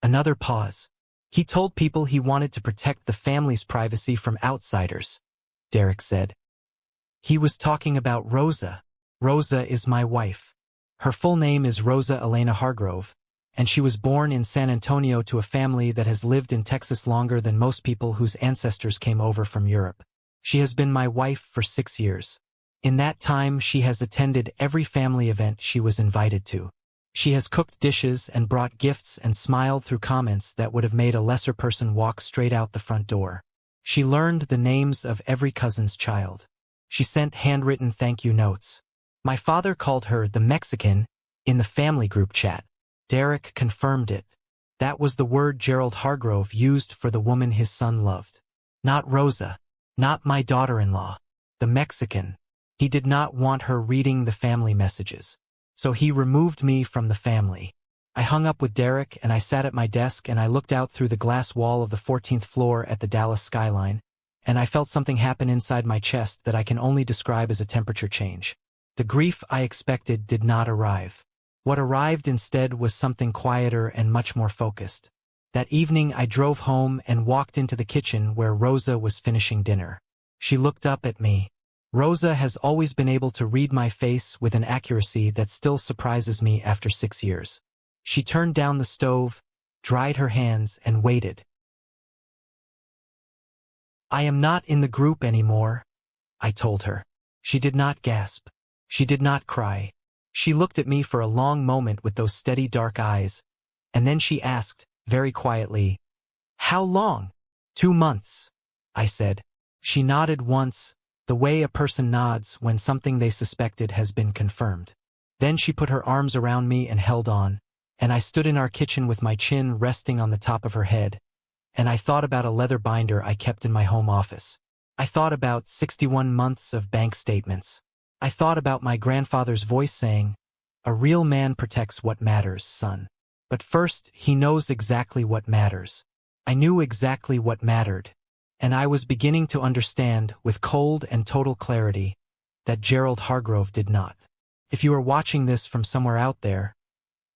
Another pause. He told people he wanted to protect the family's privacy from outsiders, Derek said. He was talking about Rosa. Rosa is my wife. Her full name is Rosa Elena Hargrove, and she was born in San Antonio to a family that has lived in Texas longer than most people whose ancestors came over from Europe. She has been my wife for 6 years. In that time, she has attended every family event she was invited to. She has cooked dishes and brought gifts and smiled through comments that would have made a lesser person walk straight out the front door. She learned the names of every cousin's child. She sent handwritten thank you notes. My father called her the Mexican in the family group chat. Derek confirmed it. That was the word Gerald Hargrove used for the woman his son loved. Not Rosa. Not my daughter-in-law. The Mexican. He did not want her reading the family messages. So he removed me from the family. I hung up with Derek and I sat at my desk and I looked out through the glass wall of the 14th floor at the Dallas skyline, and I felt something happen inside my chest that I can only describe as a temperature change. The grief I expected did not arrive. What arrived instead was something quieter and much more focused. That evening I drove home and walked into the kitchen where Rosa was finishing dinner. She looked up at me. Rosa has always been able to read my face with an accuracy that still surprises me after 6 years. She turned down the stove, dried her hands, and waited. I am not in the group anymore, I told her. She did not gasp. She did not cry. She looked at me for a long moment with those steady dark eyes, and then she asked, very quietly, "How long?" 2 months, I said. She nodded once, the way a person nods when something they suspected has been confirmed. Then she put her arms around me and held on, and I stood in our kitchen with my chin resting on the top of her head, and I thought about a leather binder I kept in my home office. I thought about 61 months of bank statements. I thought about my grandfather's voice saying, "A real man protects what matters, son. But first, he knows exactly what matters." I knew exactly what mattered, and I was beginning to understand, with cold and total clarity, that Gerald Hargrove did not. If you are watching this from somewhere out there,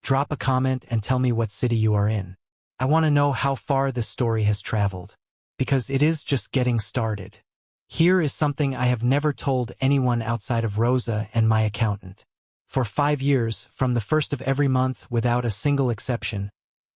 drop a comment and tell me what city you are in. I want to know how far this story has traveled, because it is just getting started. Here is something I have never told anyone outside of Rosa and my accountant. For 5 years, from the first of every month without a single exception,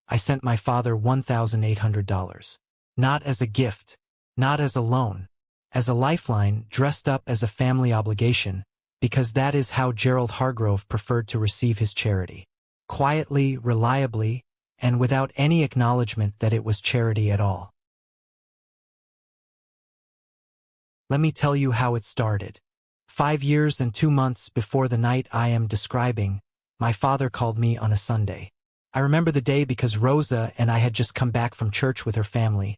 I sent my father $1,800. Not as a gift, not as a loan, as a lifeline dressed up as a family obligation, because that is how Gerald Hargrove preferred to receive his charity. Quietly, reliably, and without any acknowledgement that it was charity at all. Let me tell you how it started. 5 years and 2 months before the night I am describing, my father called me on a Sunday. I remember the day because Rosa and I had just come back from church with her family,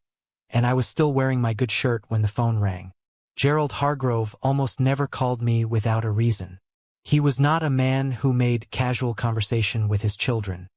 and I was still wearing my good shirt when the phone rang. Gerald Hargrove almost never called me without a reason. He was not a man who made casual conversation with his children.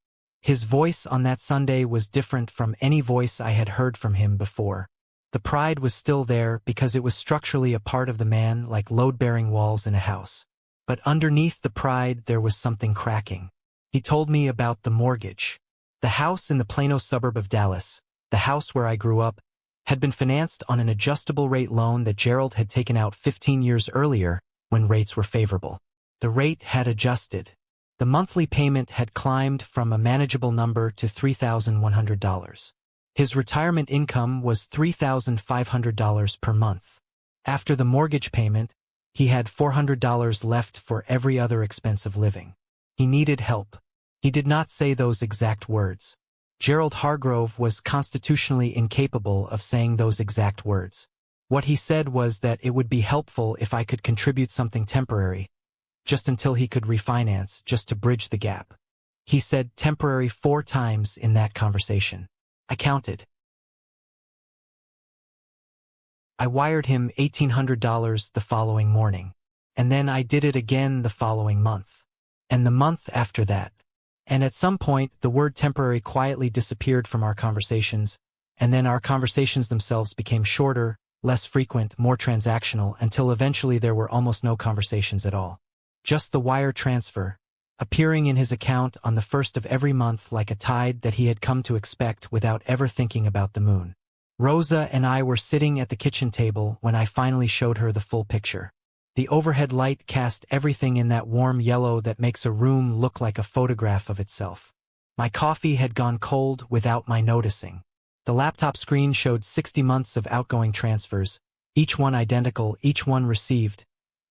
His voice on that Sunday was different from any voice I had heard from him before. The pride was still there because it was structurally a part of the man, like load-bearing walls in a house. But underneath the pride there was something cracking. He told me about the mortgage. The house in the Plano suburb of Dallas, the house where I grew up, had been financed on an adjustable-rate loan that Gerald had taken out 15 years earlier when rates were favorable. The rate had adjusted. The monthly payment had climbed from a manageable number to $3,100. His retirement income was $3,500 per month. After the mortgage payment, he had $400 left for every other expense of living. He needed help. He did not say those exact words. Gerald Hargrove was constitutionally incapable of saying those exact words. What he said was that it would be helpful if I could contribute something temporary, just until he could refinance, just to bridge the gap. He said temporary 4 times in that conversation. I counted. I wired him $1,800 the following morning, and then I did it again the following month, and the month after that. And at some point, the word temporary quietly disappeared from our conversations, and then our conversations themselves became shorter, less frequent, more transactional, until eventually there were almost no conversations at all. Just the wire transfer, appearing in his account on the first of every month like a tide that he had come to expect without ever thinking about the moon. Rosa and I were sitting at the kitchen table when I finally showed her the full picture. The overhead light cast everything in that warm yellow that makes a room look like a photograph of itself. My coffee had gone cold without my noticing. The laptop screen showed 60 months of outgoing transfers, each one identical, each one received,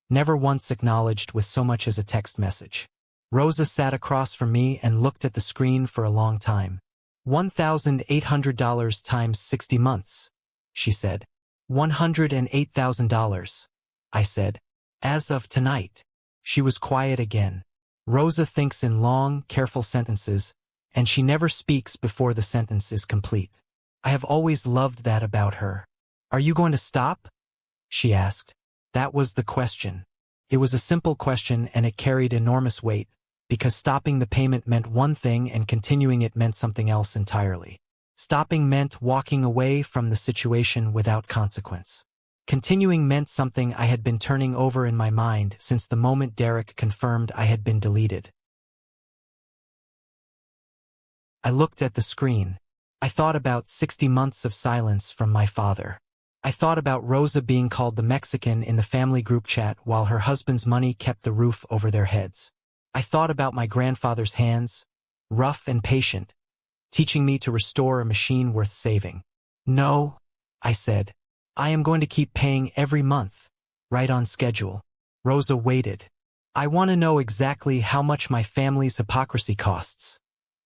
never once acknowledged with so much as a text message. Rosa sat across from me and looked at the screen for a long time. $1,800 times 60 months, she said. $108,000, I said. As of tonight. She was quiet again. Rosa thinks in long, careful sentences, and she never speaks before the sentence is complete. I have always loved that about her. Are you going to stop? She asked. That was the question. It was a simple question and it carried enormous weight, because stopping the payment meant one thing and continuing it meant something else entirely. Stopping meant walking away from the situation without consequence. Continuing meant something I had been turning over in my mind since the moment Derek confirmed I had been deleted. I looked at the screen. I thought about 60 months of silence from my father. I thought about Rosa being called the Mexican in the family group chat while her husband's money kept the roof over their heads. I thought about my grandfather's hands, rough and patient, teaching me to restore a machine worth saving. No, I said. I am going to keep paying every month, right on schedule. Rosa waited. I want to know exactly how much my family's hypocrisy costs,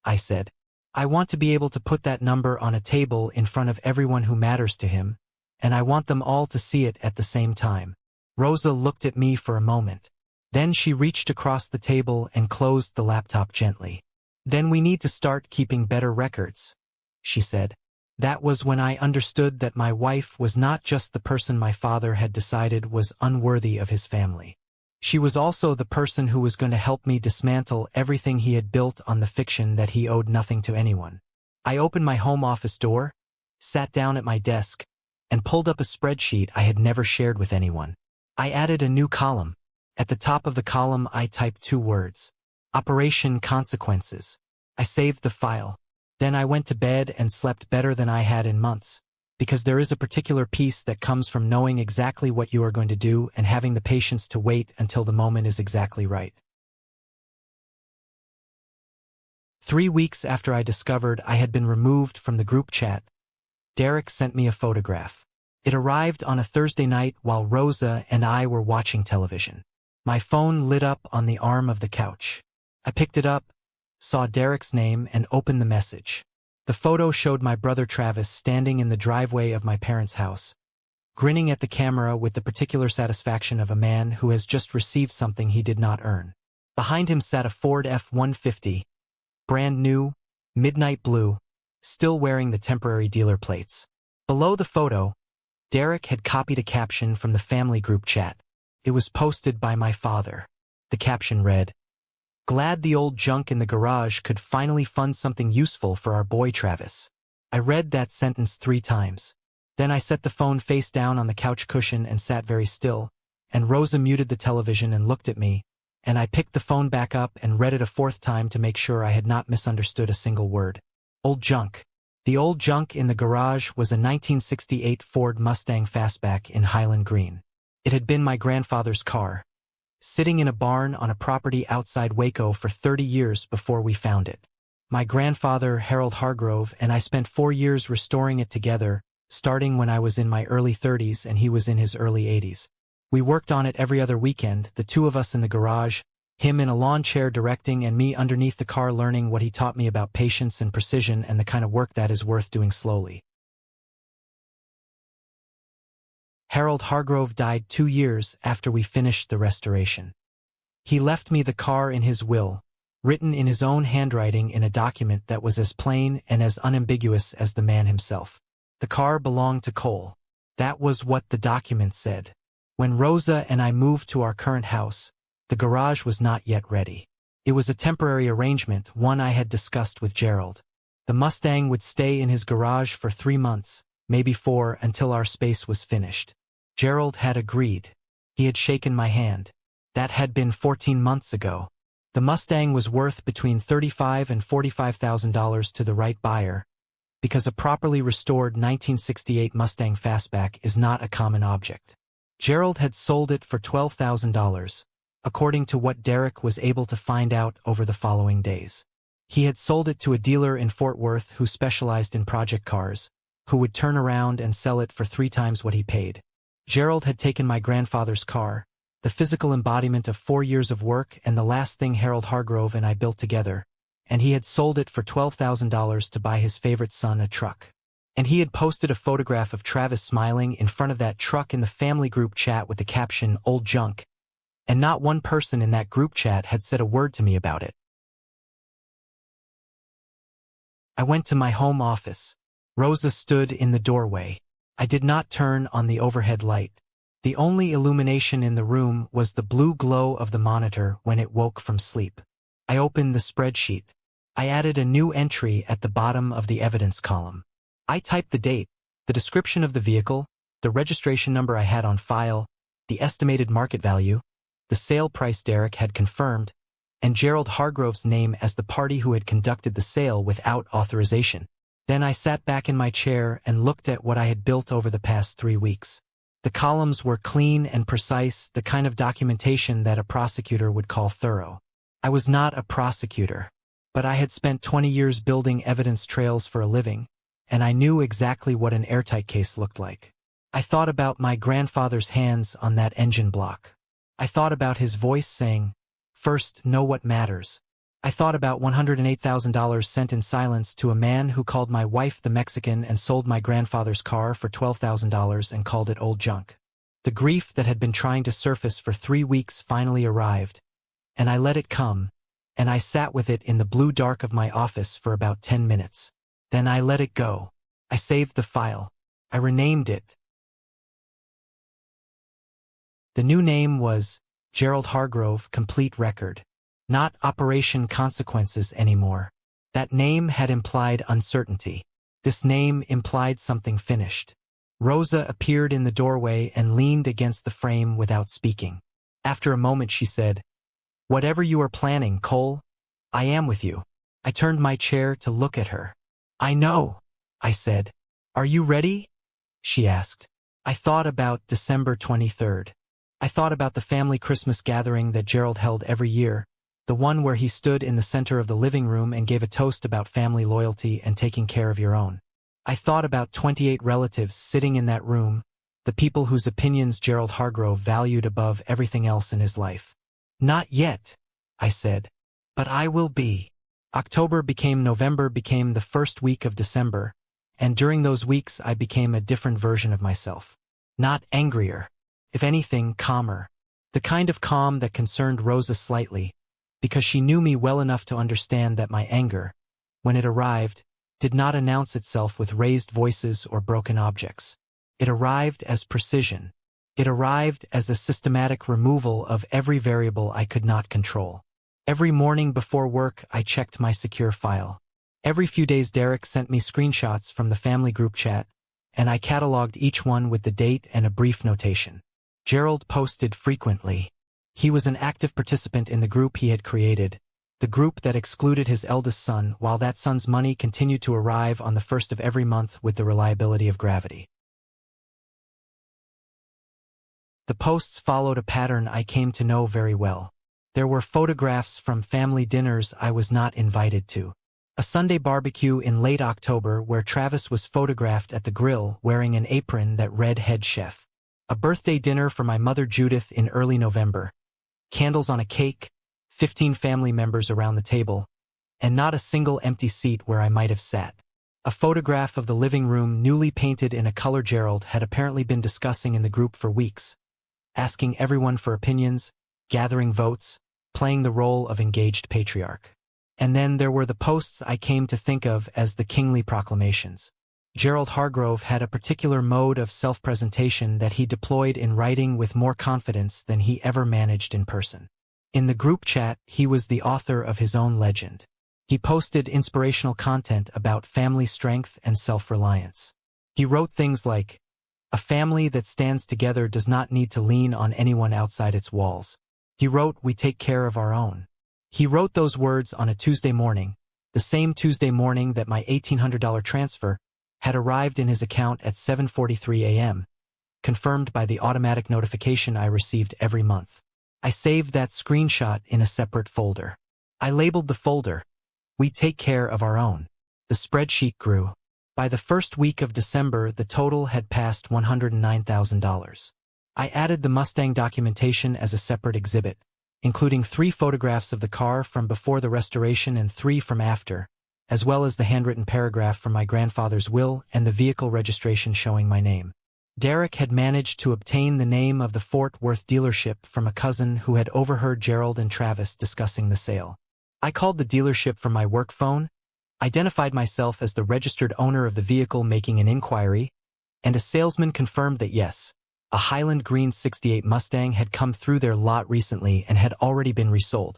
I said. I want to be able to put that number on a table in front of everyone who matters to him, and I want them all to see it at the same time. Rosa looked at me for a moment. Then she reached across the table and closed the laptop gently. Then we need to start keeping better records, she said. That was when I understood that my wife was not just the person my father had decided was unworthy of his family. She was also the person who was going to help me dismantle everything he had built on the fiction that he owed nothing to anyone. I opened my home office door, sat down at my desk, and pulled up a spreadsheet I had never shared with anyone. I added a new column. At the top of the column I typed 2 words. Operation Consequences. I saved the file. Then I went to bed and slept better than I had in months, because there is a particular peace that comes from knowing exactly what you are going to do and having the patience to wait until the moment is exactly right. 3 weeks after I discovered I had been removed from the group chat, Derek sent me a photograph. It arrived on a Thursday night while Rosa and I were watching television. My phone lit up on the arm of the couch. I picked it up, saw Derek's name, and opened the message. The photo showed my brother Travis standing in the driveway of my parents' house, grinning at the camera with the particular satisfaction of a man who has just received something he did not earn. Behind him sat a Ford F-150, brand new, midnight blue, still wearing the temporary dealer plates. Below the photo, Derek had copied a caption from the family group chat. It was posted by my father. The caption read, "Glad the old junk in the garage could finally fund something useful for our boy Travis." I read that sentence 3 times. Then I set the phone face down on the couch cushion and sat very still, and Rosa muted the television and looked at me, and I picked the phone back up and read it a 4th time to make sure I had not misunderstood a single word. Old junk. The old junk in the garage was a 1968 Ford Mustang Fastback in Highland Green. It had been my grandfather's car, sitting in a barn on a property outside Waco for 30 years before we found it. My grandfather, Harold Hargrove, and I spent 4 years restoring it together, starting when I was in my early 30s and he was in his early 80s. We worked on it every other weekend, the 2 of us in the garage, him in a lawn chair directing and me underneath the car learning what he taught me about patience and precision and the kind of work that is worth doing slowly. Harold Hargrove died 2 years after we finished the restoration. He left me the car in his will, written in his own handwriting in a document that was as plain and as unambiguous as the man himself. The car belonged to Cole. That was what the document said. When Rosa and I moved to our current house, the garage was not yet ready. It was a temporary arrangement, one I had discussed with Gerald. The Mustang would stay in his garage for 3 months, maybe 4, until our space was finished. Gerald had agreed. He had shaken my hand. That had been 14 months ago. The Mustang was worth between $35,000 and $45,000 to the right buyer, because a properly restored 1968 Mustang Fastback is not a common object. Gerald had sold it for $12,000, according to what Derek was able to find out over the following days. He had sold it to a dealer in Fort Worth who specialized in project cars, who would turn around and sell it for 3 times what he paid. Gerald had taken my grandfather's car, the physical embodiment of 4 years of work and the last thing Harold Hargrove and I built together, and he had sold it for $12,000 to buy his favorite son a truck. And he had posted a photograph of Travis smiling in front of that truck in the family group chat with the caption, "Old Junk," and not one person in that group chat had said a word to me about it. I went to my home office. Rosa stood in the doorway. I did not turn on the overhead light. The only illumination in the room was the blue glow of the monitor when it woke from sleep. I opened the spreadsheet. I added a new entry at the bottom of the evidence column. I typed the date, the description of the vehicle, the registration number I had on file, the estimated market value, the sale price Derek had confirmed, and Gerald Hargrove's name as the party who had conducted the sale without authorization. Then I sat back in my chair and looked at what I had built over the past 3 weeks. The columns were clean and precise, the kind of documentation that a prosecutor would call thorough. I was not a prosecutor, but I had spent 20 years building evidence trails for a living, and I knew exactly what an airtight case looked like. I thought about my grandfather's hands on that engine block. I thought about his voice saying, "First, know what matters." I thought about $108,000 sent in silence to a man who called my wife the Mexican and sold my grandfather's car for $12,000 and called it old junk. The grief that had been trying to surface for 3 weeks finally arrived, and I let it come, and I sat with it in the blue dark of my office for about 10 minutes. Then I let it go. I saved the file. I renamed it. The new name was Gerald Hargrove Complete Record. Not Operation Consequences anymore. That name had implied uncertainty. This name implied something finished. Rosa appeared in the doorway and leaned against the frame without speaking. After a moment she said, "Whatever you are planning, Cole, I am with you." I turned my chair to look at her. "I know," I said. "Are you ready?" she asked. I thought about December 23rd. I thought about the family Christmas gathering that Gerald held every year, the one where he stood in the center of the living room and gave a toast about family loyalty and taking care of your own. I thought about 28 relatives sitting in that room, the people whose opinions Gerald Hargrove valued above everything else in his life. "Not yet," I said. "But I will be." October became November, became the first week of December, and during those weeks I became a different version of myself. Not angrier. If anything, calmer. The kind of calm that concerned Rosa slightly, because she knew me well enough to understand that my anger, when it arrived, did not announce itself with raised voices or broken objects. It arrived as precision. It arrived as a systematic removal of every variable I could not control. Every morning before work, I checked my secure file. Every few days Derek sent me screenshots from the family group chat, and I cataloged each one with the date and a brief notation. Gerald posted frequently. He was an active participant in the group he had created, the group that excluded his eldest son, while that son's money continued to arrive on the first of every month with the reliability of gravity. The posts followed a pattern I came to know very well. There were photographs from family dinners I was not invited to. A Sunday barbecue in late October where Travis was photographed at the grill wearing an apron that read head chef. A birthday dinner for my mother Judith in early November. Candles on a cake, 15 family members around the table, and not a single empty seat where I might have sat. A photograph of the living room newly painted in a color Gerald had apparently been discussing in the group for weeks, asking everyone for opinions, gathering votes, playing the role of engaged patriarch. And then there were the posts I came to think of as the kingly proclamations. Gerald Hargrove had a particular mode of self-presentation that he deployed in writing with more confidence than he ever managed in person. In the group chat, he was the author of his own legend. He posted inspirational content about family strength and self-reliance. He wrote things like, "A family that stands together does not need to lean on anyone outside its walls." He wrote, "We take care of our own." He wrote those words on a Tuesday morning, the same Tuesday morning that my $1,800 transfer had arrived in his account at 7:43 a.m., confirmed by the automatic notification I received every month. I saved that screenshot in a separate folder. I labeled the folder, "We Take Care of Our Own." The spreadsheet grew. By the first week of December, the total had passed $109,000. I added the Mustang documentation as a separate exhibit, including 3 photographs of the car from before the restoration and 3 from after, as well as the handwritten paragraph from my grandfather's will and the vehicle registration showing my name. Derek had managed to obtain the name of the Fort Worth dealership from a cousin who had overheard Gerald and Travis discussing the sale. I called the dealership from my work phone, identified myself as the registered owner of the vehicle making an inquiry, and a salesman confirmed that yes, a Highland Green '68 Mustang had come through their lot recently and had already been resold.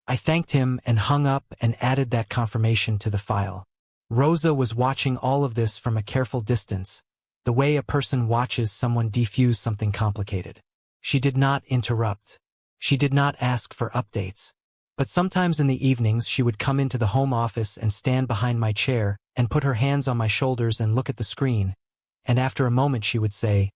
I thanked him and hung up and added that confirmation to the file. Rosa was watching all of this from a careful distance, the way a person watches someone defuse something complicated. She did not interrupt. She did not ask for updates. But sometimes in the evenings she would come into the home office and stand behind my chair and put her hands on my shoulders and look at the screen, and after a moment she would say,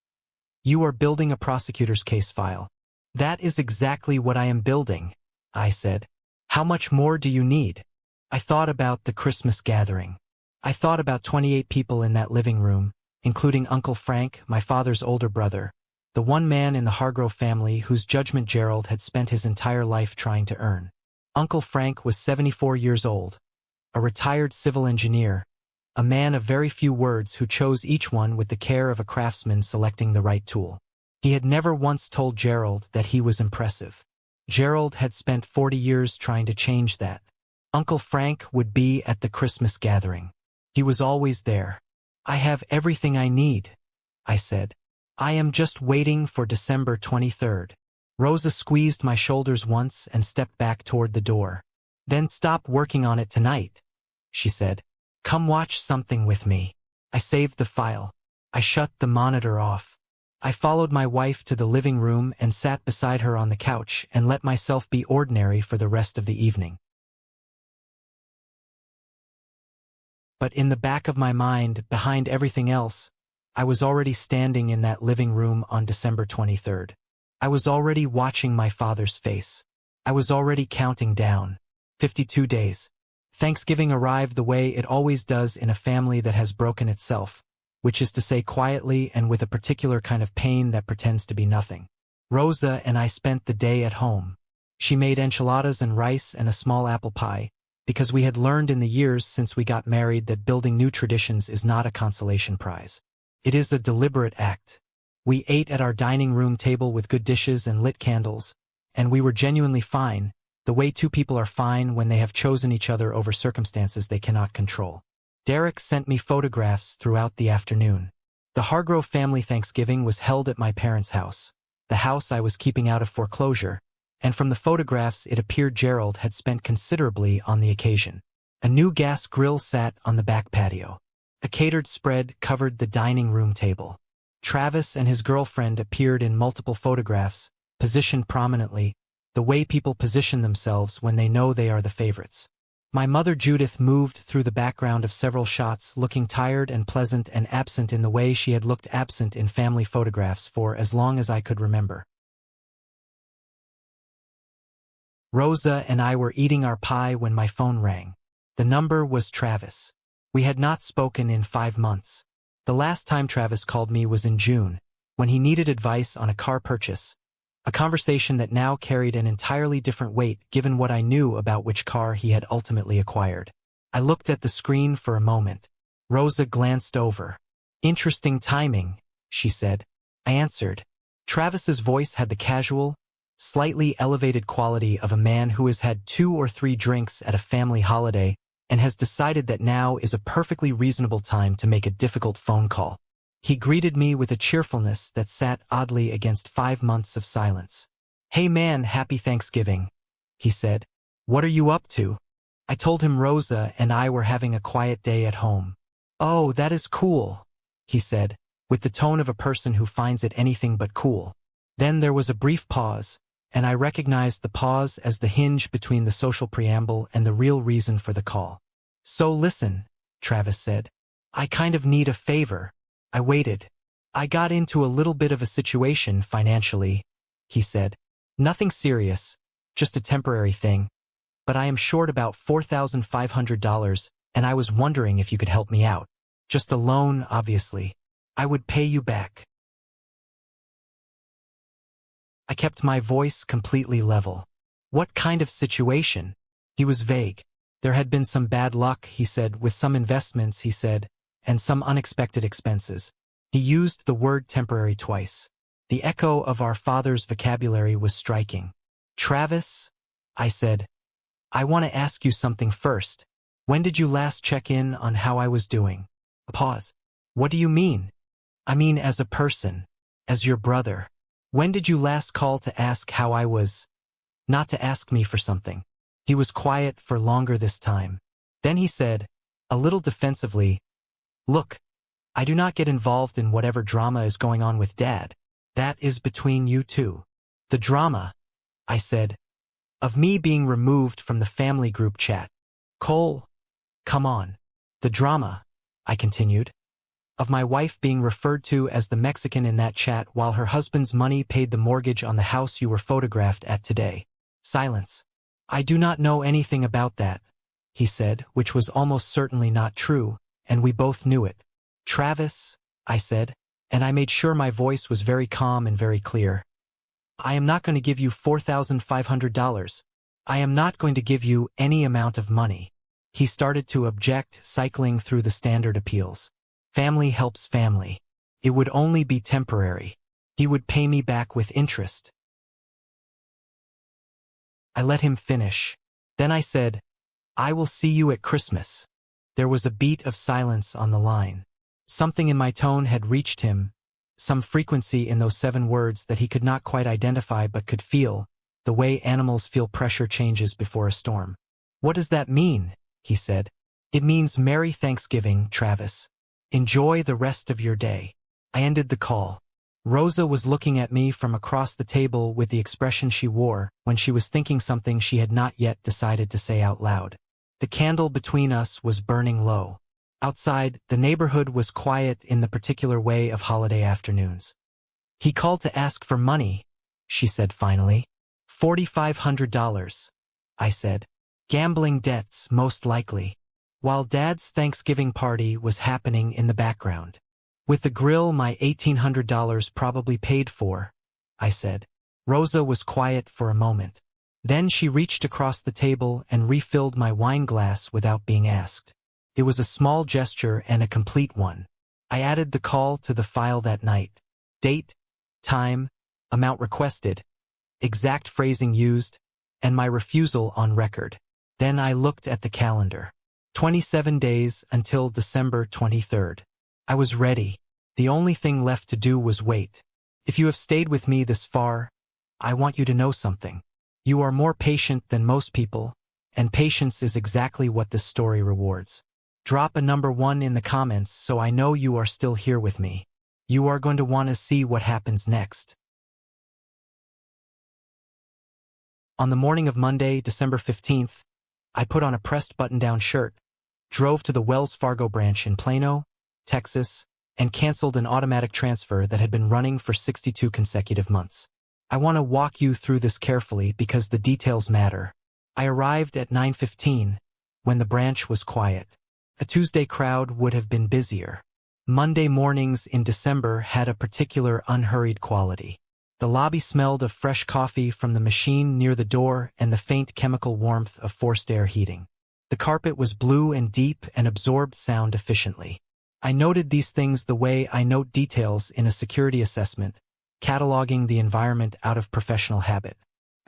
"You are building a prosecutor's case file." "That is exactly what I am building," I said. "How much more do you need?" I thought about the Christmas gathering. I thought about 28 people in that living room, including Uncle Frank, my father's older brother, the one man in the Hargrove family whose judgment Gerald had spent his entire life trying to earn. Uncle Frank was 74 years old, a retired civil engineer, a man of very few words who chose each one with the care of a craftsman selecting the right tool. He had never once told Gerald that he was impressive. Gerald had spent 40 years trying to change that. Uncle Frank would be at the Christmas gathering. He was always there. "I have everything I need," I said. "I am just waiting for December 23rd. Rosa squeezed my shoulders once and stepped back toward the door. "Then stop working on it tonight," she said. "Come watch something with me." I saved the file. I shut the monitor off. I followed my wife to the living room and sat beside her on the couch and let myself be ordinary for the rest of the evening. But in the back of my mind, behind everything else, I was already standing in that living room on December 23rd. I was already watching my father's face. I was already counting down. 52 days. Thanksgiving arrived the way it always does in a family that has broken itself, which is to say quietly and with a particular kind of pain that pretends to be nothing. Rosa and I spent the day at home. She made enchiladas and rice and a small apple pie, because we had learned in the years since we got married that building new traditions is not a consolation prize. It is a deliberate act. We ate at our dining room table with good dishes and lit candles, and we were genuinely fine, the way two people are fine when they have chosen each other over circumstances they cannot control. Derek sent me photographs throughout the afternoon. The Hargrove family Thanksgiving was held at my parents' house, the house I was keeping out of foreclosure, and from the photographs it appeared Gerald had spent considerably on the occasion. A new gas grill sat on the back patio. A catered spread covered the dining room table. Travis and his girlfriend appeared in multiple photographs, positioned prominently, the way people position themselves when they know they are the favorites. My mother Judith moved through the background of several shots, looking tired and pleasant and absent in the way she had looked absent in family photographs for as long as I could remember. Rosa and I were eating our pie when my phone rang. The number was Travis. We had not spoken in 5 months. The last time Travis called me was in June, when he needed advice on a car purchase, a conversation that now carried an entirely different weight given what I knew about which car he had ultimately acquired. I looked at the screen for a moment. Rosa glanced over. "Interesting timing," she said. I answered. Travis's voice had the casual, slightly elevated quality of a man who has had 2 or 3 drinks at a family holiday and has decided that now is a perfectly reasonable time to make a difficult phone call. He greeted me with a cheerfulness that sat oddly against 5 months of silence. "Hey man, happy Thanksgiving," he said. "What are you up to?" I told him Rosa and I were having a quiet day at home. "Oh, that is cool," he said, with the tone of a person who finds it anything but cool. Then there was a brief pause, and I recognized the pause as the hinge between the social preamble and the real reason for the call. "So listen," Travis said. "I kind of need a favor." I waited. "I got into a little bit of a situation financially," he said. "Nothing serious, just a temporary thing. But I am short about $4,500, and I was wondering if you could help me out. Just a loan, obviously. I would pay you back." I kept my voice completely level. "What kind of situation?" He was vague. "There had been some bad luck," he said, "with some investments," he said, "and some unexpected expenses." He used the word temporary twice. The echo of our father's vocabulary was striking. "Travis," I said, "I want to ask you something first. When did you last check in on how I was doing?" A pause. "What do you mean?" "I mean as a person, as your brother. When did you last call to ask how I was? Not to ask me for something." He was quiet for longer this time. Then he said, a little defensively, "Look, I do not get involved in whatever drama is going on with Dad. That is between you two." "The drama," I said, "of me being removed from the family group chat. Cole, come on." "The drama," I continued, "of my wife being referred to as the Mexican in that chat while her husband's money paid the mortgage on the house you were photographed at today." Silence. "I do not know anything about that," he said, which was almost certainly not true, and we both knew it. "Travis," I said, and I made sure my voice was very calm and very clear, "I am not going to give you $4,500. I am not going to give you any amount of money." He started to object, cycling through the standard appeals. Family helps family. It would only be temporary. He would pay me back with interest. I let him finish. Then I said, "I will see you at Christmas." There was a beat of silence on the line. Something in my tone had reached him, some frequency in those 7 words that he could not quite identify but could feel, the way animals feel pressure changes before a storm. "What does that mean?" he said. "It means Merry Thanksgiving, Travis. Enjoy the rest of your day." I ended the call. Rosa was looking at me from across the table with the expression she wore when she was thinking something she had not yet decided to say out loud. The candle between us was burning low. Outside, the neighborhood was quiet in the particular way of holiday afternoons. "He called to ask for money," she said finally. $4,500, I said. "Gambling debts, most likely." While Dad's Thanksgiving party was happening in the background. "With the grill my $1,800 probably paid for," I said. Rosa was quiet for a moment. Then she reached across the table and refilled my wine glass without being asked. It was a small gesture and a complete one. I added the call to the file that night. Date, time, amount requested, exact phrasing used, and my refusal on record. Then I looked at the calendar. 27 days until December 23rd. I was ready. The only thing left to do was wait. If you have stayed with me this far, I want you to know something. You are more patient than most people, and patience is exactly what this story rewards. Drop a number 1 in the comments so I know you are still here with me. You are going to want to see what happens next. On the morning of Monday, December 15th, I put on a pressed button-down shirt, drove to the Wells Fargo branch in Plano, Texas, and canceled an automatic transfer that had been running for 62 consecutive months. I want to walk you through this carefully because the details matter. I arrived at 9:15, when the branch was quiet. A Tuesday crowd would have been busier. Monday mornings in December had a particular unhurried quality. The lobby smelled of fresh coffee from the machine near the door and the faint chemical warmth of forced air heating. The carpet was blue and deep and absorbed sound efficiently. I noted these things the way I note details in a security assessment, cataloging the environment out of professional habit.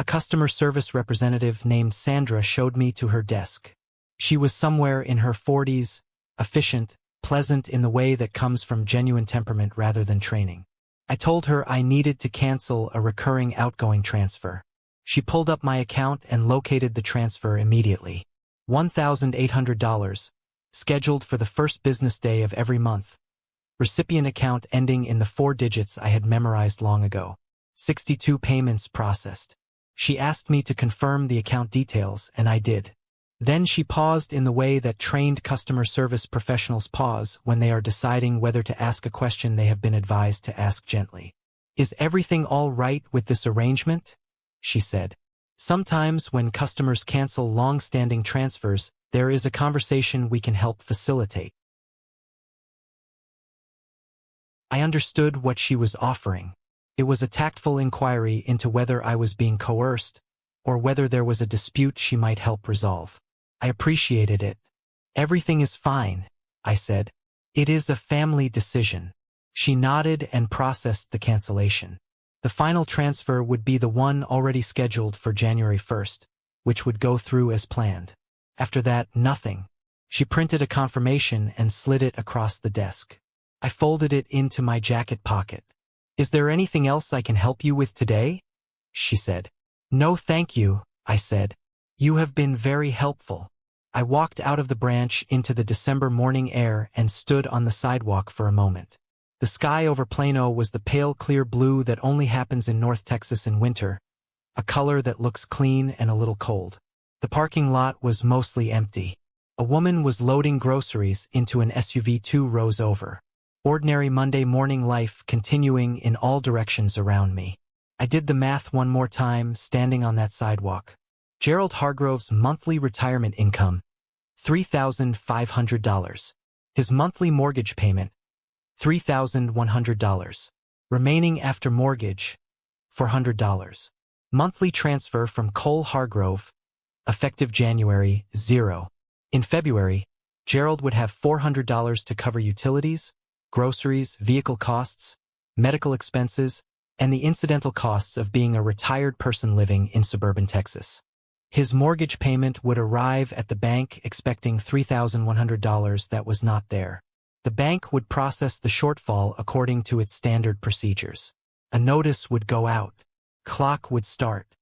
A customer service representative named Sandra showed me to her desk. She was somewhere in her 40s, efficient, pleasant in the way that comes from genuine temperament rather than training. I told her I needed to cancel a recurring outgoing transfer. She pulled up my account and located the transfer immediately. $1,800, scheduled for the first business day of every month. Recipient account ending in the 4 digits I had memorized long ago. 62 payments processed. She asked me to confirm the account details, and I did. Then she paused in the way that trained customer service professionals pause when they are deciding whether to ask a question they have been advised to ask gently. "Is everything all right with this arrangement?" she said. "Sometimes when customers cancel long-standing transfers, there is a conversation we can help facilitate." I understood what she was offering. It was a tactful inquiry into whether I was being coerced, or whether there was a dispute she might help resolve. I appreciated it. "Everything is fine," I said. "It is a family decision." She nodded and processed the cancellation. The final transfer would be the one already scheduled for January 1st, which would go through as planned. After that, nothing. She printed a confirmation and slid it across the desk. I folded it into my jacket pocket. "Is there anything else I can help you with today?" she said. "No, thank you," I said. "You have been very helpful." I walked out of the branch into the December morning air and stood on the sidewalk for a moment. The sky over Plano was the pale clear blue that only happens in North Texas in winter, a color that looks clean and a little cold. The parking lot was mostly empty. A woman was loading groceries into an SUV 2 rows over. Ordinary Monday morning life continuing in all directions around me. I did the math one more time, standing on that sidewalk. Gerald Hargrove's monthly retirement income, $3,500. His monthly mortgage payment, $3,100. Remaining after mortgage, $400. Monthly transfer from Cole Hargrove, effective January, 0. In February, Gerald would have $400 to cover utilities, groceries, vehicle costs, medical expenses, and the incidental costs of being a retired person living in suburban Texas. His mortgage payment would arrive at the bank expecting $3,100 that was not there. The bank would process the shortfall according to its standard procedures. A notice would go out. Clock would start.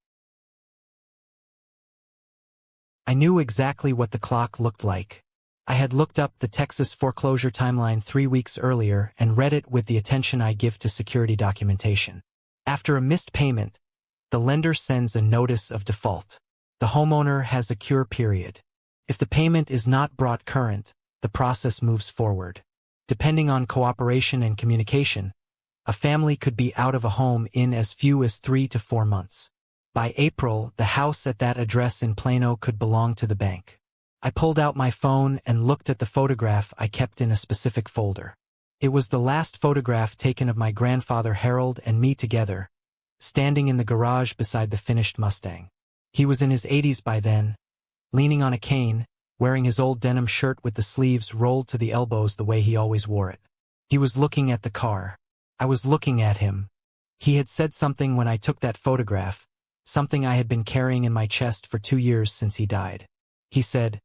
I knew exactly what the clock looked like. I had looked up the Texas foreclosure timeline 3 weeks earlier and read it with the attention I give to security documentation. After a missed payment, the lender sends a notice of default. The homeowner has a cure period. If the payment is not brought current, the process moves forward. Depending on cooperation and communication, a family could be out of a home in as few as 3 to 4 months. By April, the house at that address in Plano could belong to the bank. I pulled out my phone and looked at the photograph I kept in a specific folder. It was the last photograph taken of my grandfather Harold and me together, standing in the garage beside the finished Mustang. He was in his 80s by then, leaning on a cane, wearing his old denim shirt with the sleeves rolled to the elbows the way he always wore it. He was looking at the car. I was looking at him. He had said something when I took that photograph, something I had been carrying in my chest for 2 years since he died. He said,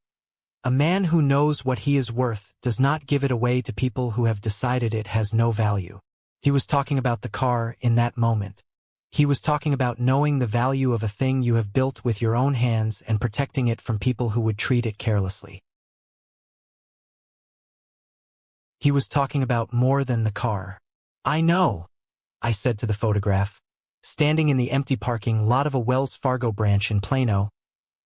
"A man who knows what he is worth does not give it away to people who have decided it has no value." He was talking about the car in that moment. He was talking about knowing the value of a thing you have built with your own hands and protecting it from people who would treat it carelessly. He was talking about more than the car. "I know," I said to the photograph, standing in the empty parking lot of a Wells Fargo branch in Plano,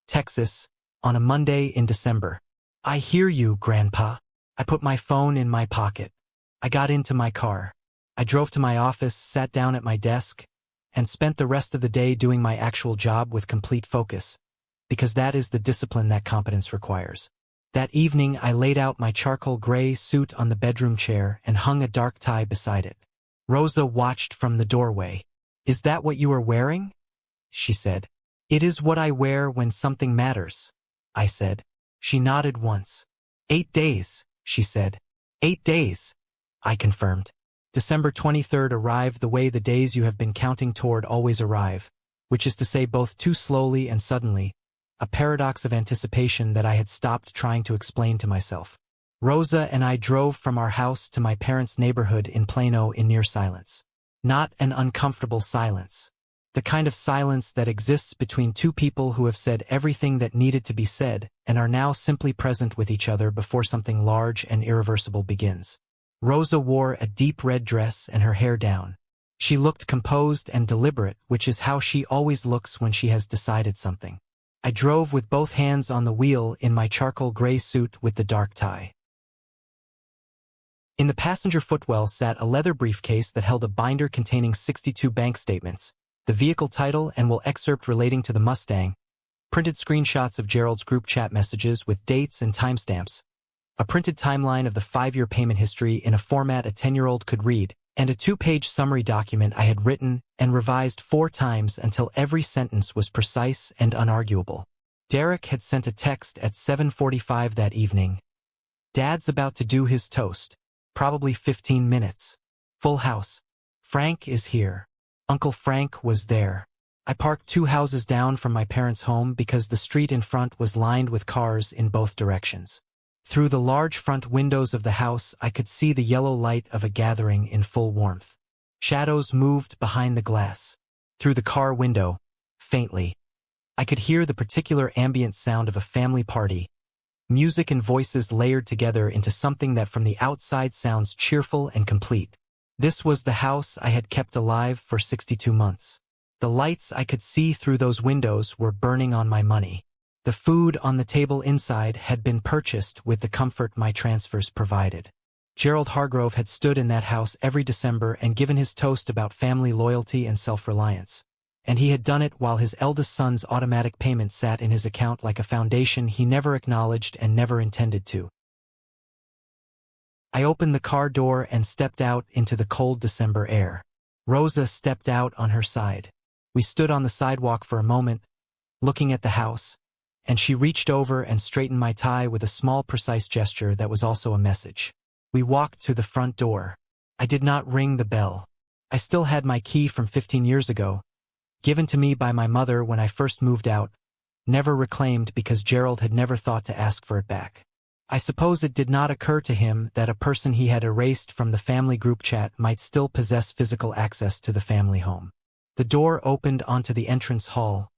Texas, on a Monday in December. "I hear you, Grandpa." I put my phone in my pocket. I got into my car. I drove to my office, sat down at my desk, and spent the rest of the day doing my actual job with complete focus, because that is the discipline that competence requires. That evening, I laid out my charcoal gray suit on the bedroom chair and hung a dark tie beside it. Rosa watched from the doorway. "Is that what you are wearing?" she said. "It is what I wear when something matters," I said. She nodded once. 8 days, she said. 8 days, I confirmed. December 23rd arrived the way the days you have been counting toward always arrive, which is to say both too slowly and suddenly, a paradox of anticipation that I had stopped trying to explain to myself. Rosa and I drove from our house to my parents' neighborhood in Plano in near silence. Not an uncomfortable silence. The kind of silence that exists between two people who have said everything that needed to be said and are now simply present with each other before something large and irreversible begins. Rosa wore a deep red dress and her hair down. She looked composed and deliberate, which is how she always looks when she has decided something. I drove with both hands on the wheel in my charcoal gray suit with the dark tie. In the passenger footwell sat a leather briefcase that held a binder containing 62 bank statements, the vehicle title and will excerpt relating to the Mustang, printed screenshots of Gerald's group chat messages with dates and timestamps, a printed timeline of the 5-year payment history in a format a 10-year-old could read, and a 2-page summary document I had written and revised 4 times until every sentence was precise and unarguable. Derek had sent a text at 7:45 that evening. Dad's about to do his toast. Probably 15 minutes. Full house. Frank is here. Uncle Frank was there. I parked 2 houses down from my parents' home because the street in front was lined with cars in both directions. Through the large front windows of the house, I could see the yellow light of a gathering in full warmth. Shadows moved behind the glass. Through the car window, faintly, I could hear the particular ambient sound of a family party. Music and voices layered together into something that from the outside sounds cheerful and complete. This was the house I had kept alive for 62 months. The lights I could see through those windows were burning on my money. The food on the table inside had been purchased with the comfort my transfers provided. Gerald Hargrove had stood in that house every December and given his toast about family loyalty and self-reliance. And he had done it while his eldest son's automatic payment sat in his account like a foundation he never acknowledged and never intended to. I opened the car door and stepped out into the cold December air. Rosa stepped out on her side. We stood on the sidewalk for a moment, looking at the house, and she reached over and straightened my tie with a small, precise gesture that was also a message. We walked to the front door. I did not ring the bell. I still had my key from 15 years ago, given to me by my mother when I first moved out, never reclaimed because Gerald had never thought to ask for it back. I suppose it did not occur to him that a person he had erased from the family group chat might still possess physical access to the family home. The door opened onto the entrance hall,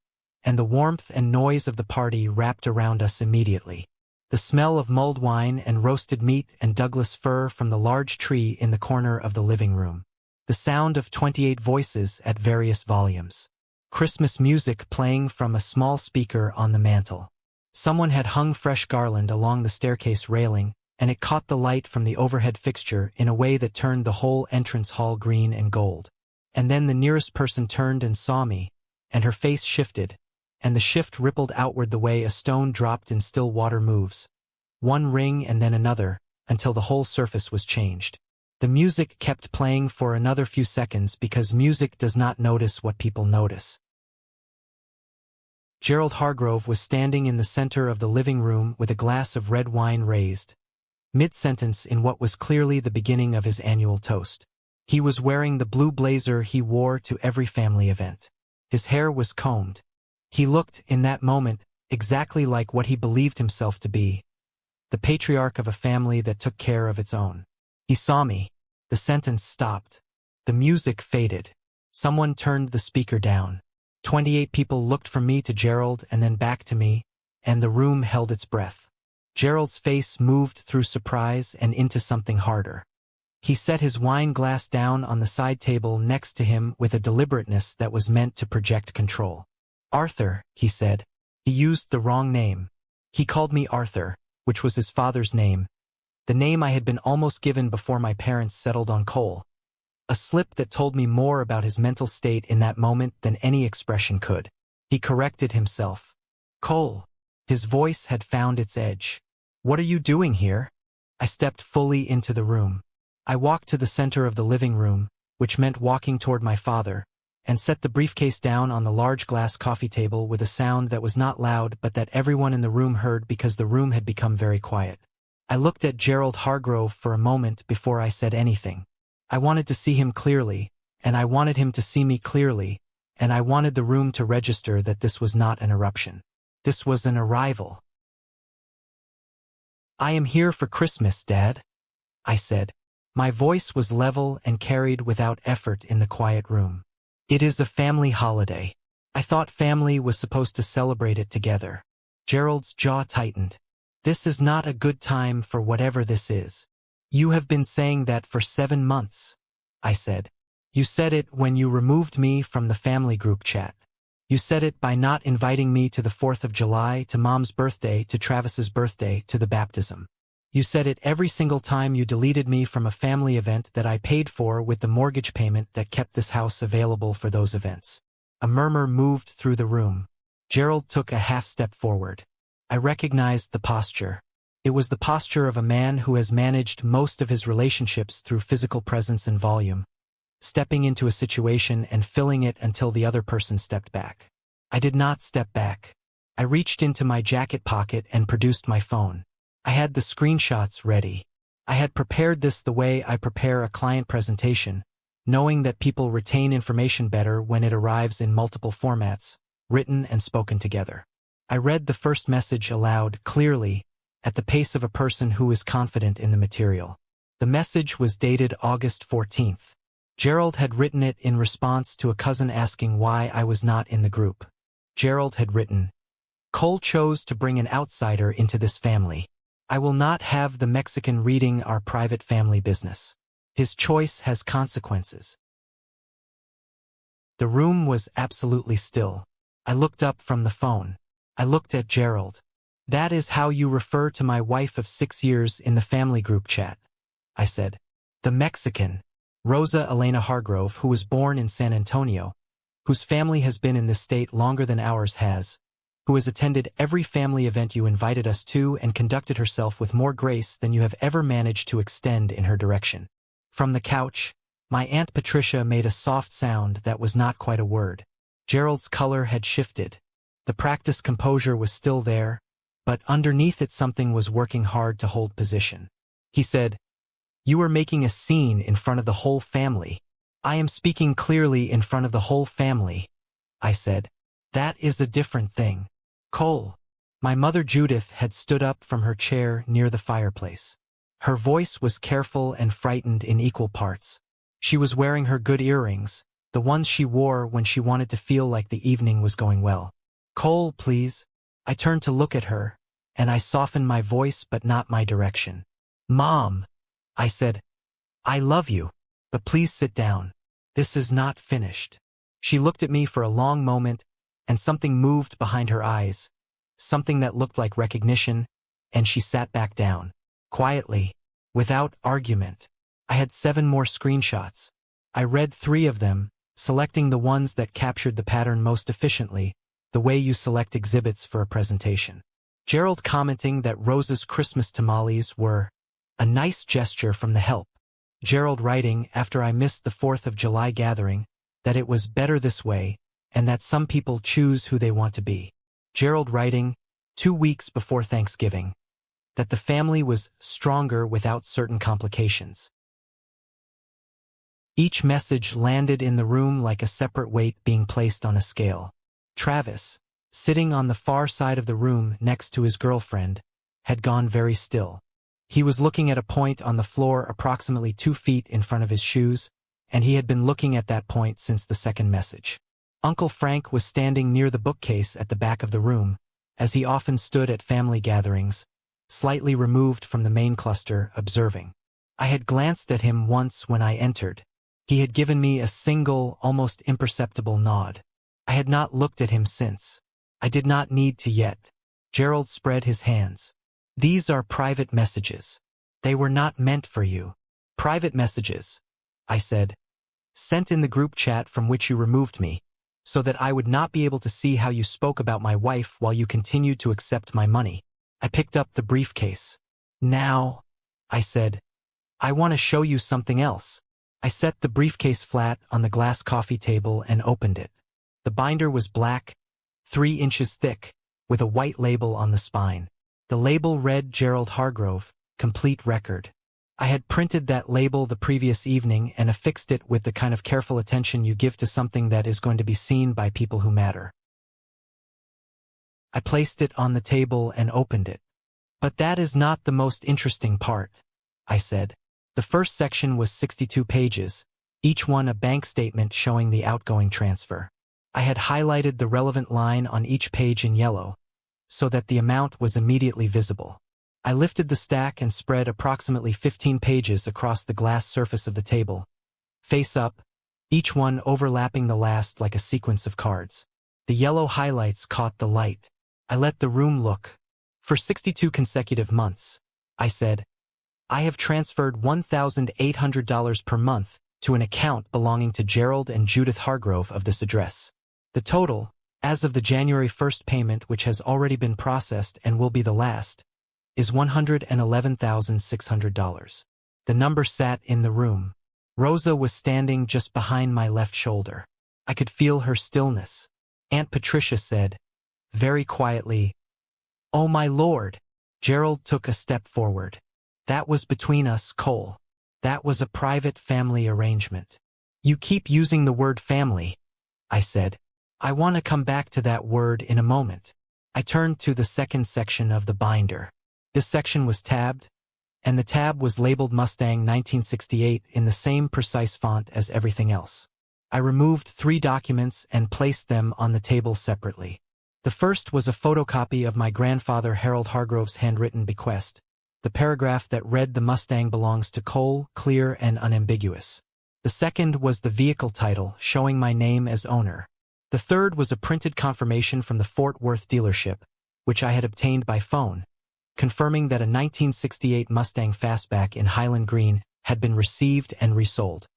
and the warmth and noise of the party wrapped around us immediately. The smell of mulled wine and roasted meat and Douglas fir from the large tree in the corner of the living room. The sound of 28 voices at various volumes. Christmas music playing from a small speaker on the mantel. Someone had hung fresh garland along the staircase railing, and it caught the light from the overhead fixture in a way that turned the whole entrance hall green and gold. And then the nearest person turned and saw me, and her face shifted, and the shift rippled outward the way a stone dropped in still water moves. One ring and then another, until the whole surface was changed. The music kept playing for another few seconds because music does not notice what people notice. Gerald Hargrove was standing in the center of the living room with a glass of red wine raised, mid-sentence in what was clearly the beginning of his annual toast. He was wearing the blue blazer he wore to every family event. His hair was combed. He looked, in that moment, exactly like what he believed himself to be, the patriarch of a family that took care of its own. He saw me. The sentence stopped. The music faded. Someone turned the speaker down. 28 people looked from me to Gerald and then back to me, and the room held its breath. Gerald's face moved through surprise and into something harder. He set his wine glass down on the side table next to him with a deliberateness that was meant to project control. "Arthur," he said. He used the wrong name. He called me Arthur, which was his father's name, the name I had been almost given before my parents settled on Cole. A slip that told me more about his mental state in that moment than any expression could. He corrected himself. "Cole." His voice had found its edge. "What are you doing here?" I stepped fully into the room. I walked to the center of the living room, which meant walking toward my father, and set the briefcase down on the large glass coffee table with a sound that was not loud but that everyone in the room heard because the room had become very quiet. I looked at Gerald Hargrove for a moment before I said anything. I wanted to see him clearly, and I wanted him to see me clearly, and I wanted the room to register that this was not an eruption. This was an arrival. "I am here for Christmas, Dad," I said. My voice was level and carried without effort in the quiet room. "It is a family holiday. I thought family was supposed to celebrate it together." Gerald's jaw tightened. "This is not a good time for whatever this is." "You have been saying that for 7 months," I said. You said it when you removed me from the family group chat. You said it by not inviting me to the 4th of July, to Mom's birthday, to Travis's birthday, to the baptism. You said it every single time you deleted me from a family event that I paid for with the mortgage payment that kept this house available for those events. A murmur moved through the room. Gerald took a half-step forward. I recognized the posture. It was the posture of a man who has managed most of his relationships through physical presence and volume, stepping into a situation and filling it until the other person stepped back. I did not step back. I reached into my jacket pocket and produced my phone. I had the screenshots ready. I had prepared this the way I prepare a client presentation, knowing that people retain information better when it arrives in multiple formats, written and spoken together. I read the first message aloud, clearly, at the pace of a person who is confident in the material. The message was dated August 14th. Gerald had written it in response to a cousin asking why I was not in the group. Gerald had written, "Cole chose to bring an outsider into this family. I will not have the Mexican reading our private family business. His choice has consequences." The room was absolutely still. I looked up from the phone. I looked at Gerald. "That is how you refer to my wife of 6 years in the family group chat," I said. "The Mexican, Rosa Elena Hargrove, who was born in San Antonio, whose family has been in this state longer than ours has, who has attended every family event you invited us to and conducted herself with more grace than you have ever managed to extend in her direction." From the couch, my Aunt Patricia made a soft sound that was not quite a word. Gerald's color had shifted. The practiced composure was still there, but underneath it something was working hard to hold position. He said, "You are making a scene in front of the whole family." "I am speaking clearly in front of the whole family," I said. "That is a different thing. Cole." My mother Judith had stood up from her chair near the fireplace. Her voice was careful and frightened in equal parts. She was wearing her good earrings, the ones she wore when she wanted to feel like the evening was going well. "Cole, please." I turned to look at her, and I softened my voice but not my direction. "Mom," I said, "I love you, but please sit down. This is not finished." She looked at me for a long moment, and something moved behind her eyes, something that looked like recognition, and she sat back down. Quietly, without argument. I had 7 more screenshots. I read 3 of them, selecting the ones that captured the pattern most efficiently, the way you select exhibits for a presentation. Gerald commenting that Rosa's Christmas tamales were a nice gesture from the help. Gerald writing, after I missed the 4th of July gathering, that it was better this way, and that some people choose who they want to be. Gerald writing, 2 weeks before Thanksgiving, that the family was stronger without certain complications. Each message landed in the room like a separate weight being placed on a scale. Travis, sitting on the far side of the room next to his girlfriend, had gone very still. He was looking at a point on the floor approximately 2 feet in front of his shoes, and he had been looking at that point since the second message. Uncle Frank was standing near the bookcase at the back of the room, as he often stood at family gatherings, slightly removed from the main cluster, observing. I had glanced at him once when I entered. He had given me a single, almost imperceptible nod. I had not looked at him since. I did not need to yet. Gerald spread his hands. "These are private messages. They were not meant for you." "Private messages," I said, "sent in the group chat from which you removed me, so that I would not be able to see how you spoke about my wife while you continued to accept my money." I picked up the briefcase. "Now," I said, "I want to show you something else." I set the briefcase flat on the glass coffee table and opened it. The binder was black, 3 inches thick, with a white label on the spine. The label read Gerald Hargrove, complete record. I had printed that label the previous evening and affixed it with the kind of careful attention you give to something that is going to be seen by people who matter. I placed it on the table and opened it. "But that is not the most interesting part," I said. The first section was 62 pages, each one a bank statement showing the outgoing transfer. I had highlighted the relevant line on each page in yellow, so that the amount was immediately visible. I lifted the stack and spread approximately 15 pages across the glass surface of the table, face up, each one overlapping the last like a sequence of cards. The yellow highlights caught the light. I let the room look. For 62 consecutive months, I said, I have transferred $1,800 per month to an account belonging to Gerald and Judith Hargrove of this address. The total, as of the January 1st payment which has already been processed and will be the last, is $111,600. The number sat in the room. Rosa was standing just behind my left shoulder. I could feel her stillness. Aunt Patricia said, very quietly, "Oh my lord." Gerald took a step forward. "That was between us, Cole. That was a private family arrangement." "You keep using the word family," I said. "I want to come back to that word in a moment." I turned to the second section of the binder. This section was tabbed, and the tab was labeled Mustang 1968 in the same precise font as everything else. I removed 3 documents and placed them on the table separately. The first was a photocopy of my grandfather Harold Hargrove's handwritten bequest, the paragraph that read the Mustang belongs to Cole, clear and unambiguous. The second was the vehicle title, showing my name as owner. The third was a printed confirmation from the Fort Worth dealership, which I had obtained by phone, confirming that a 1968 Mustang Fastback in Highland Green had been received and resold.